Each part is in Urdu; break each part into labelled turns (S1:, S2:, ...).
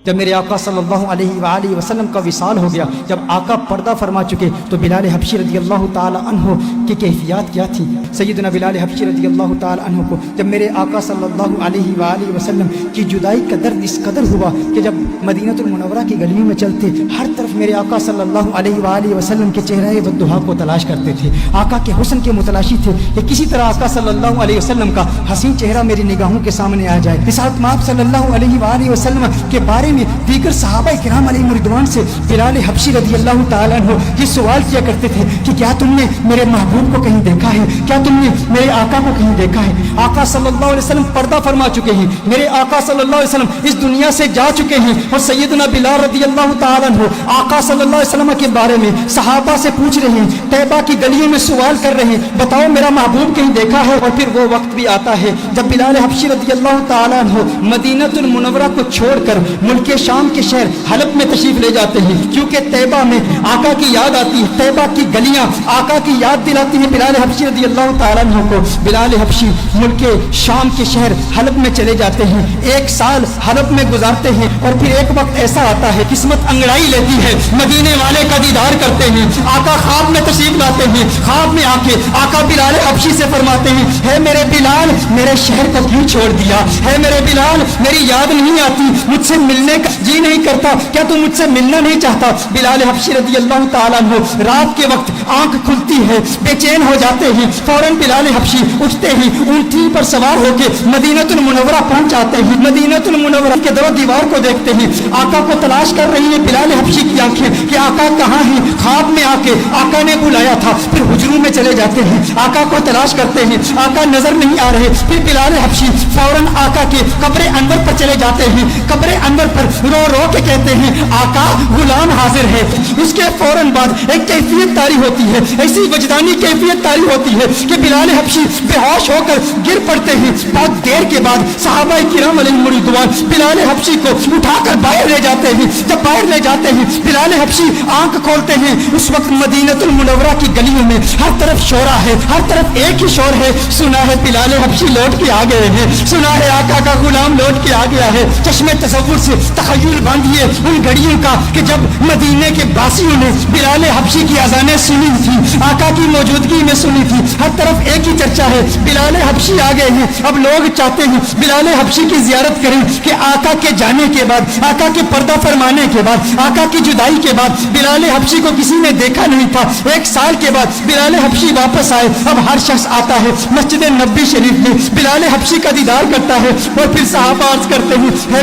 S1: جب میرے آقا صلی اللہ علیہ وآلہ وسلم کا وصال ہو گیا، جب آقا پردہ فرما چکے، تو بلال حبشی رضی اللہ تعالی عنہ کی کیفیات کیا تھی؟ سیدنا بلال حبشی رضی اللہ تعالی عنہ کو جب میرے آقا صلی اللہ علیہ وآلہ وسلم کی جدائی کا درد اس قدر ہوا کہ جب مدینہ المنورہ کی گلیوں میں چلتے، ہر طرف میرے آقا صلی اللہ علیہ وآلہ وسلم کے چہرے والضحیٰ کو تلاش کرتے تھے، آقا کے حسن کے متلاشی تھے کہ کسی طرح آقا صلی اللہ علیہ وسلم کا حسین چہرہ میری نگاہوں کے سامنے آ جائے۔ رسالت مآب صلی اللہ علیہ وآلہ وسلم کے بارے میں دیگر صحابہ کرام علیہ رضوان سے بلال حبشی رضی اللہ تعالیٰ عنہ یہ سوال کیا کرتے تھے کہ کیا تم نے میرے محبوب کو کہیں دیکھا ہے؟ کیا تم نے میرے آقا کو کہیں دیکھا ہے؟ آقا صلی اللہ علیہ وسلم پردہ فرما چکے ہیں، میرے آقا صلی اللہ علیہ وسلم اس دنیا سے جا چکے ہیں، اور سیدنا بلال رضی اللہ تعالیٰ عنہ آقا صلی اللہ علیہ وسلم کے بارے میں صحابہ سے پوچھ رہے ہیں، طیبہ کی گلیوں میں سوال کر رہے ہیں، بتاؤ میرا محبوب کہیں دیکھا ہے؟ اور پھر وہ وقت بھی آتا ہے جب بلال حبشی رضی اللہ تعالیٰ عنہ مدینہ المنورہ کو چھوڑ کر ملک شام کے شہر حلب میں تشریف لے جاتے ہیں، کیونکہ طیبہ میں آقا کی یاد آتی ہے، طیبہ کی گلیاں آقا کی یاد دلاتی ہیں بلال حبشی رضی اللہ تعالیٰ عنہ کو۔ بلال حبشی ملک شام کے شہر حلب میں چلے جاتے ہیں، 1 سال حلب میں گزارتے ہیں، اور پھر ایک وقت ایسا آتا ہے قسمت انگڑائی لیتی ہے، مدینے والے کا دیدار کرتے ہیں، آقا خواب میں تشریف لاتے ہیں، خواب میں آ کے آقا بلال حبشی سے فرماتے ہیں، ہے میرے بلال میرے شہر کو کیوں چھوڑ دیا؟ ہے میرے بلال میری یاد نہیں آتی؟ مجھ سے ملنے کا جی نہیں کرتا؟ کیا تم مجھ سے ملنا نہیں چاہتا؟ بلال حبشی رضی اللہ تعالیٰ عنہ رات کے وقت آنکھ کھلتی ہے، بے چین ہو جاتے ہیں، فوراً بلال حبشی اٹھتے ہی اونٹی پر سوار ہو کے مدینہ المنورہ پہنچ جاتے ہیں، مدینہ المنورہ کے در و دیوار کو دیکھتے ہیں، آقا کو تلاش کر رہی ہیں بلال حبشی کی آنکھیں کہ آقا کہاں ہیں؟ خواب میں آ کے آقا نے بلایا تھا، پھر حجروں میں چلے جاتے ہیں، آقا کو تلاش کرتے ہیں، آقا نظر نہیں آ رہے، پھر بلال حبشی فوراً آقا کے قبر انور پر چلے جاتے ہیں، قبر انور پر رو رو کے کہتے ہیں آقا غلام حاضر ہے۔ اس کے فوراً بعد ایک کیفیت طاری ہوتی ہے، ایسی وجدانی کیفیت طاری ہوتی ہے کہ بلال حبشی بے ہوش ہو کر گر پڑتے ہیں۔ بہت دیر کے بعد صحابہ کرام علیہم رضوان بلال حبشی کو اٹھا کر باہر لے جاتے ہیں، جب باہر لے جاتے ہیں بلال حبشی آنکھ کھولتے ہیں، اس وقت مدینہ المنورہ کی گلیوں میں ہر طرف شورا ہے، ہر طرف ایک ہی شور ہے، سنا ہے بلال حبشی لوٹ کے آ گئے ہیں، سنا ہے آقا کا غلام لوٹ کے آ گیا ہے۔ چشمے تصور سے تخیل باندھیے ان گھڑیوں کا کہ جب مدینے کے باسیوں نے بلال حبشی کی اذانیں سنی تھی، آقا کی موجودگی میں سنی تھی، ہر طرف ایک ہی چرچا ہے بلال حبشی آ گئے ہیں۔ اب لوگ چاہتے ہیں بلال حبشی کی زیارت کریں کہ آقا کے جانے کے بعد، آقا کے پردہ فرمانے کے بعد، آقا کی جدائی کے بعد بلال حبشی کو کسی نے دیکھا نہیں تھا، 1 سال کے بعد بلال حبشی واپس آئے، اب ہر شخص آتا ہے مسجد نبوی شریف میں بلال حبشی کا دیدار کرتا ہے، اور پھر صحابہ عرض کرتے ہیں ہے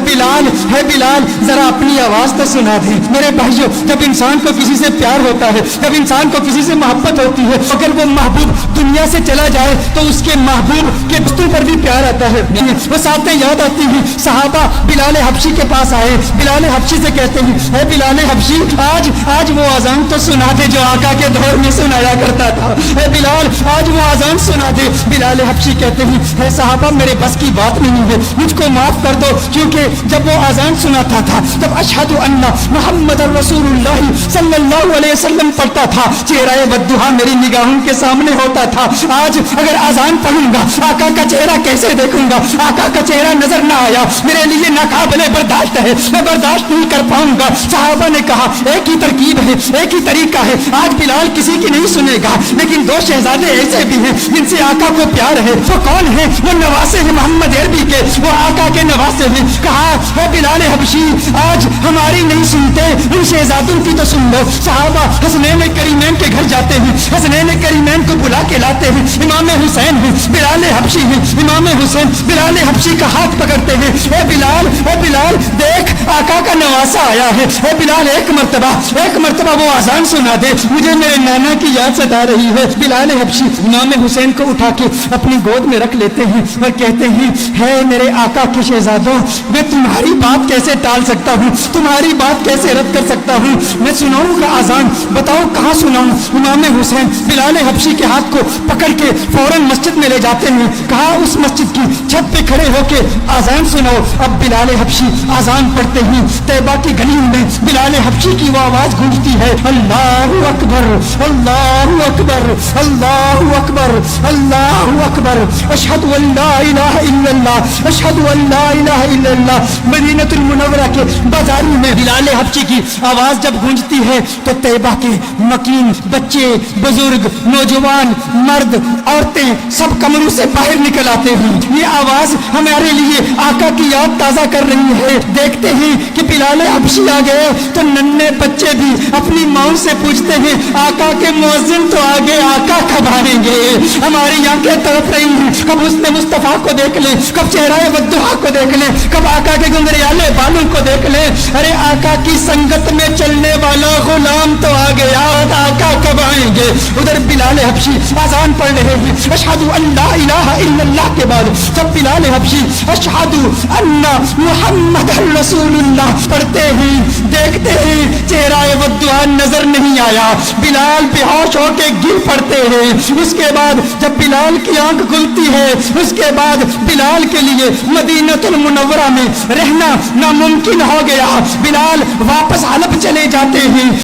S1: بلال ذرا اپنی آواز تو سنا دیں۔ میرے بھائیو، جب انسان کو کسی سے پیار ہوتا ہے، جب انسان کو کسی سے محبت ہوتی ہے، اگر وہ محبوب دنیا سے چلا جائے تو اس کے محبوب کے بستوں پر بھی پیار آتا ہے، وہ ساتھ یاد آتی ہیں۔ صحابہ بلال حبشی کے پاس آئے، بلال حبشی سے کہتے ہیں اے بلال حبشی آج وہ اذان تو سنا دے جو آقا کے دور میں سنایا کرتا تھا، اے بلال آج وہ اذان سنا دے۔ بلال حبشی کہتے ہیں اے صحابہ میرے بس کی بات نہیں ہے، مجھ کو معاف کر دو، کیونکہ جب وہ اذان سناتا تھا جب اشہد ان محمد رسول اللہ صلی اللہ علیہ وسلم پڑھتا تھا، چہرہ والضحیٰ میری نگاہوں کے سامنے ہوتا تھا۔ آج اگر اذان پڑھوں گا آقا کا چہرہ کیسے دیکھوں گا؟ آقا کا چہرہ نظر نہ آیا، میرے لیے ناقابل برداشت ہے، میں برداشت نہیں کر پاؤں گا۔ صحابہ نے کہا ایک ہی ترکیب ہے، ایک ہی طریقہ ہے، آج بلال کسی کی نہیں سنے گا، لیکن 2 شہزادے ایسے بھی ہیں جن سے آقا کو پیار ہے۔ وہ کون ہے؟ وہ نواسے ہیں محمد عربی کے، وہ آقا کے نواسے ہیں۔ کہا اے بلال حبشی آج ہماری نہیں سنتے، ان شہزادوں کی تو سن لو۔ صحابہ حسنین کریمین کے گھر جاتے ہیں، حسنین کریمین کو بلا کے لاتے ہیں، امام حسین ہیں، بلال حبشی ہیں، امام حسین بلال حبشی کا ہاتھ پکڑتے ہیں، اے بلال دیکھ آقا کا نواسا آیا ہے، اے بلال ایک مرتبہ وہ اذان سنا دے، مجھے میرے نانا کی یاد ستا رہی ہے۔ بلال حبشی امام حسین کو اٹھا کے اپنی گود میں رکھ لیتے ہیں اور کہتے ہیں ہے میرے آقا کے شہزادوں، میں تمہاری بات کیسے ٹال سکتا ہوں، تمہاری بات کیسے رد کر سکتا ہوں، میں سناؤں گا اذان، بتاؤ کہاں سناؤں؟ امام حسین بلال حبشی کے ہاتھ کو پکڑ کے فوراً مسجد میں لے جاتے ہیں، کہا اس مسجد کی چھت پہ کھڑے ہو کے اذان سناؤ۔ اب بلال حبشی اذان پڑھتے ہیں، میں طیبہ کی گلیوں میں بلال حبشی کی وہ آواز گونجتی ہے، اللہ اکبر اللہ اکبر اللہ اکبر اللہ اکبر، اشہد ان لا الہ الا اللہ اشہد ان لا الہ الا اللہ۔ مدینہ المنورہ کے بازاروں میں بلال حبشی کی آواز جب گونجتی ہے تو طیبہ کے مکین بچے، بزرگ، نوجوان، مرد، عورتیں سب کمروں سے باہر نکل آتے ہیں۔ یہ آواز ہمارے لیے آقا کی یاد تازہ کر رہی ہے۔ دیکھتے ہیں کہ بلال حبشی آ گئے تو ننھے بچے بھی اپنی ماں سے پوچھتے ہیں آقا کے مؤذن تو آگے، آقا کب آئیں گے؟ ہماری آنکھیں تڑپ رہی ہیں، کب حسن مصطفیٰ کو دیکھ لیں، کب چہرہ والضحیٰ کو دیکھ لیں، کب آقا کے گنگریالے بالوں کو دیکھ لیں۔ ارے آقا کی سنگت میں چلنے والا غلام تو آ گیا، آقا کب آئیں گے؟ ادھر بلال حبشی اذان پڑھ رہے ہیں، اشہد ان لا الہ الا اللہ کے بعد جب بلال حبشی اشہد ان محمد رسول اللہ پڑھتے ہیں، دیکھتے ہیں چہرہ والضحیٰ نظر نہیں آیا، بلال بے ہوش ہو کے گر پڑتے ہیں۔ اس کے بعد جب بلال کی آنکھ کھلتی ہے، اس کے بعد بلال کے لیے مدینہ المنورہ میں رہنا ناممکن ہو گیا۔ بلال واپس حلب چلے جاتے ہیں۔